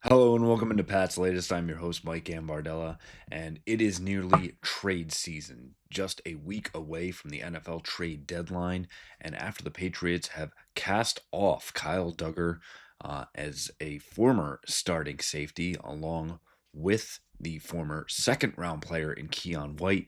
Hello and welcome into Pat's Latest. I'm your host, Mike Gambardella, and it is nearly trade season, just a week away from the NFL trade deadline. And after the Patriots have cast off Kyle Duggar as a former starting safety, along with the former second round player in Keon White,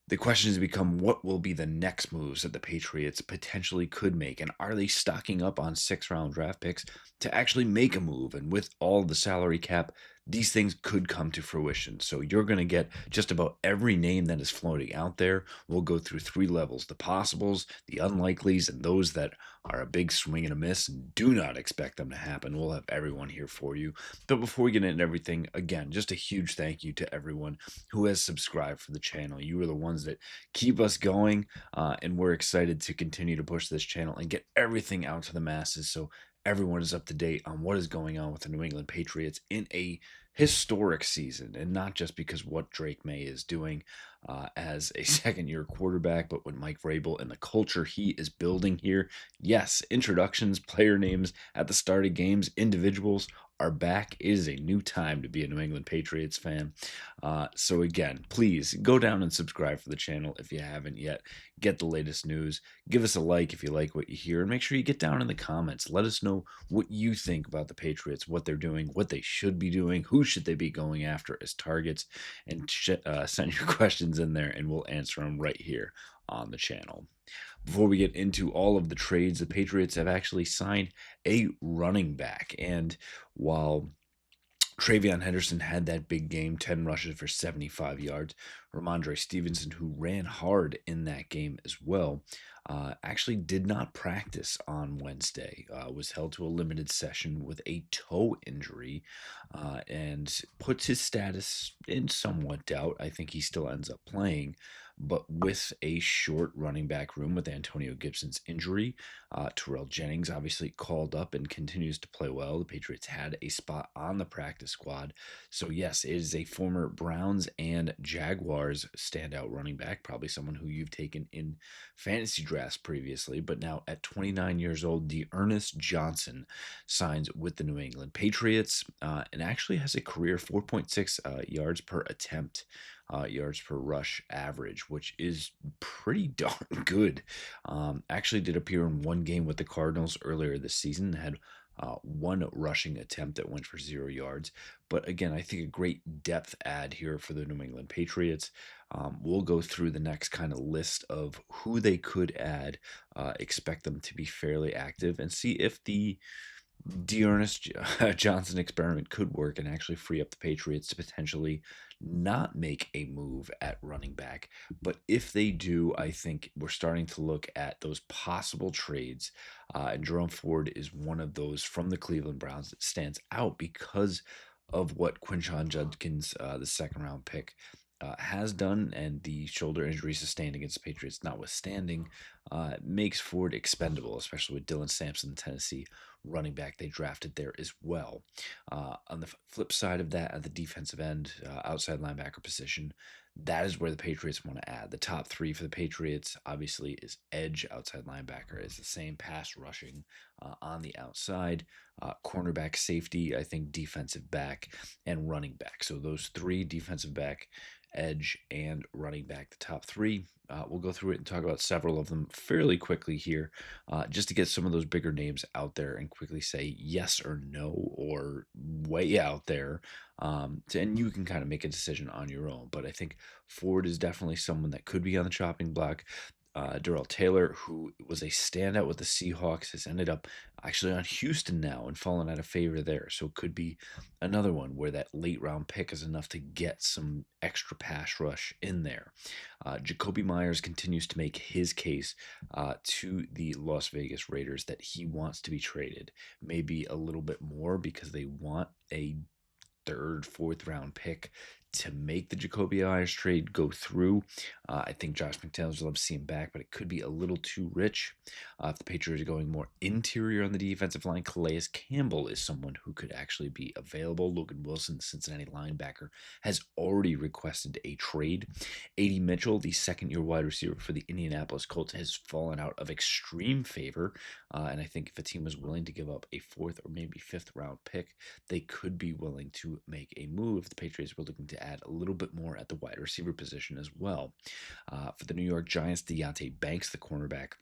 the question has become what will be the next moves that the Patriots potentially could make, and are they stocking up on 6 round draft picks to actually make a move? And with all the salary cap, these things could come to fruition. So you're going to get just about every name that is floating out there. We'll go through 3 levels: the possibles, the unlikelies, and those that are a big swing and a miss and do not expect them to happen. We'll have everyone here for you. But before we get into everything, again, just a huge thank you to everyone who has subscribed for the channel. You are the ones that keep us going, and we're excited to continue to push this channel and get everything out to the masses so everyone is up to date on what is going on with the New England Patriots in a historic season, and not just because what Drake May is doing as a second-year quarterback, but with Mike Vrabel and the culture he is building here. Yes, introductions, player names at the start of games, individuals are back. It is a new time to be a New England Patriots fan. So again, please go down and subscribe for the channel if you haven't yet. Get the latest news. Give us a like if you like what you hear, and make sure you get down in the comments. Let us know what you think about the Patriots, what they're doing, what they should be doing, who should they be going after as targets, and send your questions in there, and we'll answer them right here on the channel. Before we get into all of the trades, the Patriots have actually signed a running back, and while Travion Henderson had that big game, 10 rushes for 75 yards. Ramondre Stevenson, who ran hard in that game as well, actually did not practice on Wednesday, was held to a limited session with a toe injury, and puts his status in somewhat doubt. I think he still ends up playing, but with a short running back room with Antonio Gibson's injury, Terrell Jennings obviously called up and continues to play well. The Patriots had a spot on the practice squad. So, yes, it is a former Browns and Jaguars standout running back, probably someone who you've taken in fantasy drafts previously. But now at 29 years old, Dearness Johnson signs with the New England Patriots, and actually has a career 4.6 yards per attempt. Yards per rush average, which is pretty darn good. Actually, did appear in one game with the Cardinals earlier this season. Had one rushing attempt that went for 0 yards. But again, I think a great depth add here for the New England Patriots. We'll go through the next kind of list of who they could add, expect them to be fairly active, and see if the Dearness Johnson experiment could work and actually free up the Patriots to potentially not make a move at running back. But if they do, I think we're starting to look at those possible trades. And Jerome Ford is one of those from the Cleveland Browns that stands out because of what Quinshon Judkins, the second round pick, has done, and the shoulder injury sustained against the Patriots notwithstanding, makes Ford expendable, especially with Dylan Sampson, the Tennessee running back they drafted there as well. On the flip side of that, at the defensive end, outside linebacker position, that is where the Patriots want to add. The top three for the Patriots obviously is edge, outside linebacker is the same, pass rushing on the outside, cornerback, safety, I think defensive back, and running back. So those three: defensive back, edge, and running back, the top three. We'll go through it and talk about several of them fairly quickly here, just to get some of those bigger names out there and quickly say yes or no, or way out there. And you can kind of make a decision on your own. But I think Ford is definitely someone that could be on the chopping block. Darrell Taylor, who was a standout with the Seahawks, has ended up actually on Houston now and fallen out of favor there. So it could be another one where that late round pick is enough to get some extra pass rush in there. Jacoby Myers continues to make his case to the Las Vegas Raiders that he wants to be traded, maybe a little bit more because they want a third, fourth round pick to make the Jacoby Myers trade go through. I think Josh McDaniels will love to see him back, but it could be a little too rich. If the Patriots are going more interior on the defensive line, Calais Campbell is someone who could actually be available. Logan Wilson, the Cincinnati linebacker, has already requested a trade. A.D. Mitchell, the second-year wide receiver for the Indianapolis Colts, has fallen out of extreme favor. And I think if a team was willing to give up a fourth or maybe fifth round pick, they could be willing to make a move if the Patriots were looking to add a little bit more at the wide receiver position as well. For the New York Giants, Deontay Banks, the cornerback,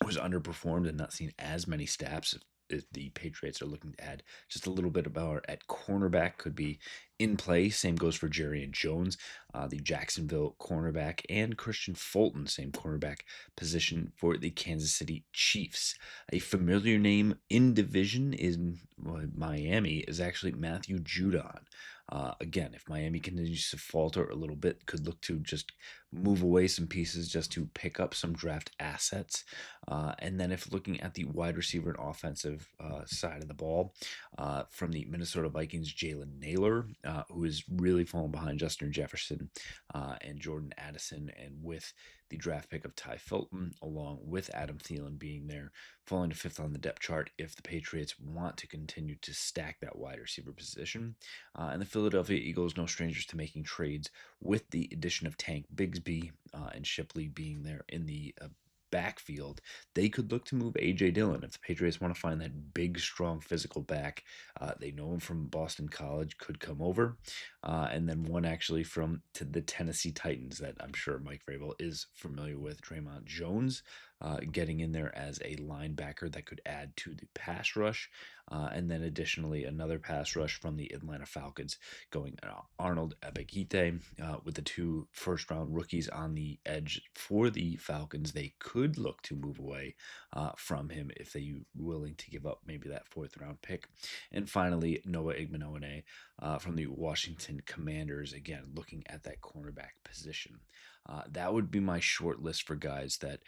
was underperformed and not seen as many snaps. If the Patriots are looking to add just a little bit about at cornerback, could be in play. Same goes for Jerry Jones, the Jacksonville cornerback, and Christian Fulton, same cornerback position for the Kansas City Chiefs. A familiar name in division in Miami is actually Matthew Judon. Again, if Miami continues to falter a little bit, could look to just move away some pieces just to pick up some draft assets. And then if looking at the wide receiver and offensive side of the ball, from the Minnesota Vikings, Jalen Naylor, who is really falling behind Justin Jefferson and Jordan Addison, and with the draft pick of Ty Fulton, along with Adam Thielen being there, falling to fifth on the depth chart if the Patriots want to continue to stack that wide receiver position. And the Philadelphia Eagles, no strangers to making trades, with the addition of Tank Bigsby and Shipley being there in the backfield, they could look to move A.J. Dillon if the Patriots want to find that big, strong, physical back. They know him from Boston College, could come over. And then one actually from to the Tennessee Titans that I'm sure Mike Vrabel is familiar with, Draymond Jones, getting in there as a linebacker that could add to the pass rush. And then additionally, another pass rush from the Atlanta Falcons, going Arnold Ebiketie with the two first-round rookies on the edge for the Falcons. They could look to move away from him if they're willing to give up maybe that fourth-round pick. And finally, Noah Igbenogany from the Washington Commanders, again, looking at that cornerback position. That would be my short list for guys that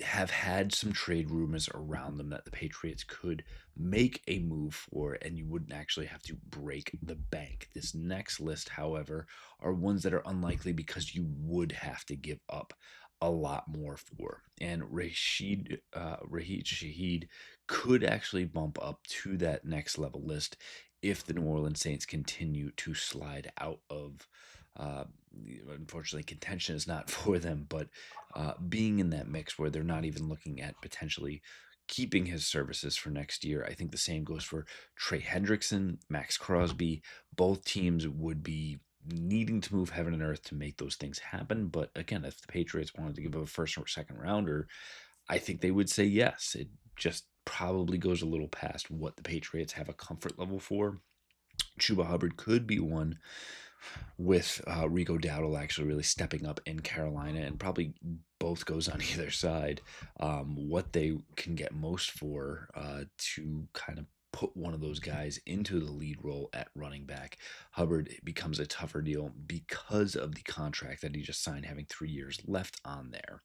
have had some trade rumors around them that the Patriots could make a move for, and you wouldn't actually have to break the bank. This next list, however, are ones that are unlikely because you would have to give up a lot more for. And Rashid Shaheed could actually bump up to that next level list if the New Orleans Saints continue to slide out of. Uh, Unfortunately, contention is not for them, but being in that mix where they're not even looking at potentially keeping his services for next year. I think the same goes for Trey Hendrickson, Max Crosby. Both teams would be needing to move heaven and earth to make those things happen. But again, if the Patriots wanted to give up a first or second rounder, I think they would say yes. It just probably goes a little past what the Patriots have a comfort level for. Chuba Hubbard could be one, with Rico Dowdle actually really stepping up in Carolina, and probably both goes on either side. What they can get most for to kind of put one of those guys into the lead role at running back. Hubbard becomes a tougher deal because of the contract that he just signed, having 3 years left on there.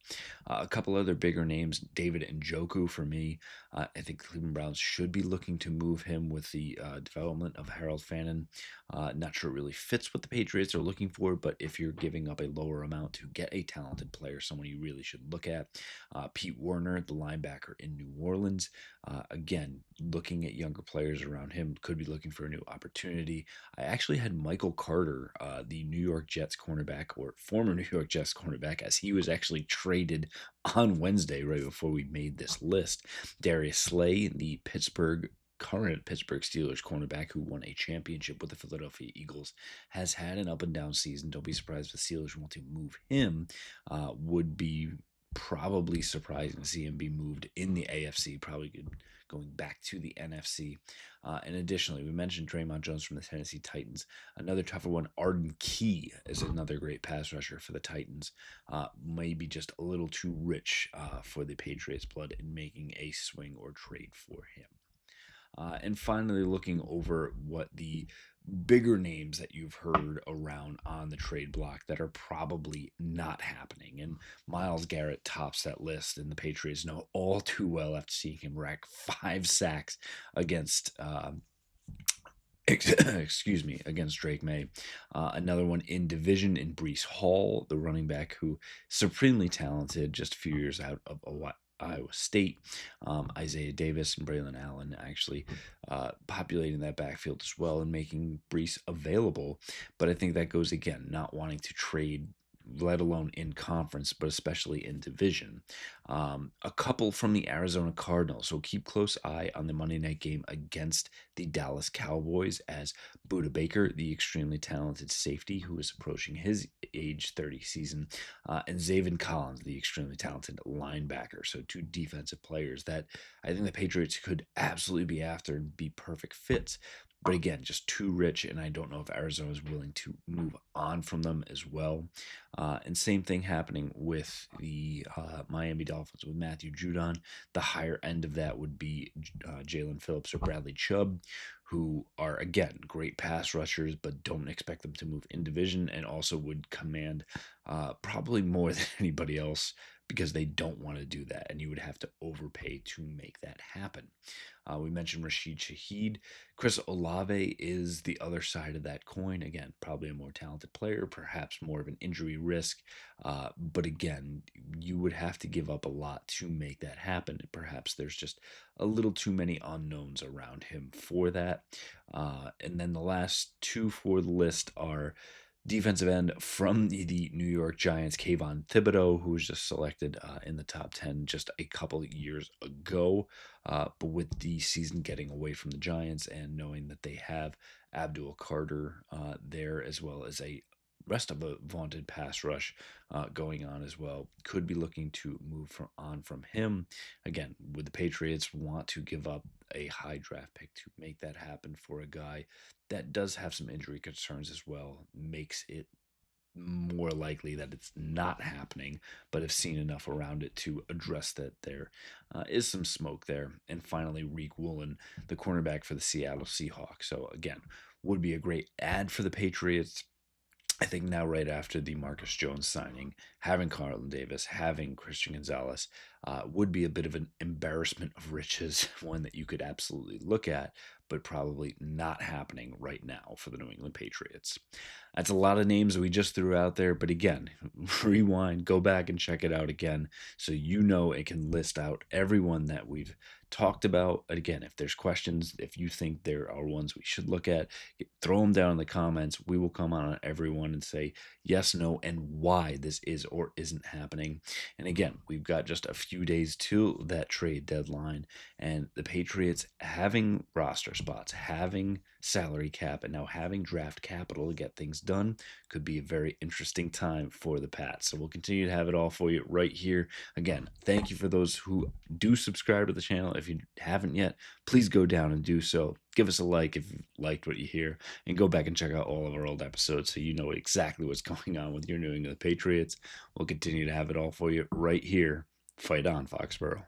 A couple other bigger names, David Njoku for me. I think Cleveland Browns should be looking to move him with the development of Harold Fannin. Not sure it really fits what the Patriots are looking for, but if you're giving up a lower amount to get a talented player, someone you really should look at. Pete Werner, the linebacker in New Orleans. Again, looking at younger players around him, could be looking for a new opportunity. I actually had Michael Carter, the New York Jets cornerback, or former New York Jets cornerback, as he was actually traded on Wednesday right before we made this list. Darius Slay, the current Pittsburgh Steelers cornerback who won a championship with the Philadelphia Eagles, has had an up and down season. Don't be surprised if the Steelers want to move him. Would be probably surprising to see him be moved in the AFC, probably going back to the NFC. And additionally, we mentioned Draymond Jones from the Tennessee Titans. Another tougher one, Arden Key is another great pass rusher for the Titans. Maybe just a little too rich for the Patriots' blood in making a swing or trade for him. And finally, looking over what the bigger names that you've heard around on the trade block that are probably not happening. And Myles Garrett tops that list, and the Patriots know all too well after seeing him rack 5 sacks against excuse me, against Drake May. Another one in division in Brees Hall, the running back who supremely talented, just a few years out of Iowa State. Isaiah Davis and Braylon Allen actually populating that backfield as well and making Brees available. But I think that goes again, not wanting to trade, let alone in conference, but especially in division. A couple from the Arizona Cardinals. So keep close eye on the Monday night game against the Dallas Cowboys as Buda Baker, the extremely talented safety who is approaching his age 30 season, and Zaven Collins, the extremely talented linebacker. So two defensive players that I think the Patriots could absolutely be after and be perfect fits. But again, just too rich, and I don't know if Arizona is willing to move on from them as well. And same thing happening with the Miami Dolphins with Matthew Judon. The higher end of that would be Jalen Phillips or Bradley Chubb, who are, again, great pass rushers, but don't expect them to move in division and also would command probably more than anybody else because they don't want to do that. And you would have to overpay to make that happen. We mentioned Rashid Shaheed. Chris Olave is the other side of that coin. Again, probably a more talented player, perhaps more of an injury risk. But again, you would have to give up a lot to make that happen. Perhaps there's just a little too many unknowns around him for that. And then the last two for the list are defensive end from the New York Giants, Kayvon Thibodeau, who was just selected in the top 10 just a couple of years ago. But with the season getting away from the Giants and knowing that they have Abdul Carter there as well as a rest of a vaunted pass rush going on as well, could be looking to move on from him. Again, would the Patriots want to give up a high draft pick to make that happen for a guy that does have some injury concerns as well, makes it more likely that it's not happening, but have seen enough around it to address that there is some smoke there. And finally, Reek Woolen, the cornerback for the Seattle Seahawks. So again, would be a great ad for the Patriots. I think now, right after the Marcus Jones signing, having Carlton Davis, having Christian Gonzalez would be a bit of an embarrassment of riches, one that you could absolutely look at, but probably not happening right now for the New England Patriots. That's a lot of names we just threw out there, but again, rewind, go back and check it out again so you know it can list out everyone that we've talked about. Again, if there's questions, if you think there are ones we should look at, throw them down in the comments. We will come on everyone and say yes, no, and why this is or isn't happening. And again, we've got just a few days to that trade deadline, and the Patriots having roster spots, having salary cap, and now having draft capital to get things done could be a very interesting time for the Pats. So we'll continue to have it all for you right here. Again, thank you for those who do subscribe to the channel. If you haven't yet, please go down and do so. Give us a like if you liked what you hear, and go back and check out all of our old episodes so you know exactly what's going on with your New England Patriots. We'll continue to have it all for you right here. Fight on, Foxborough.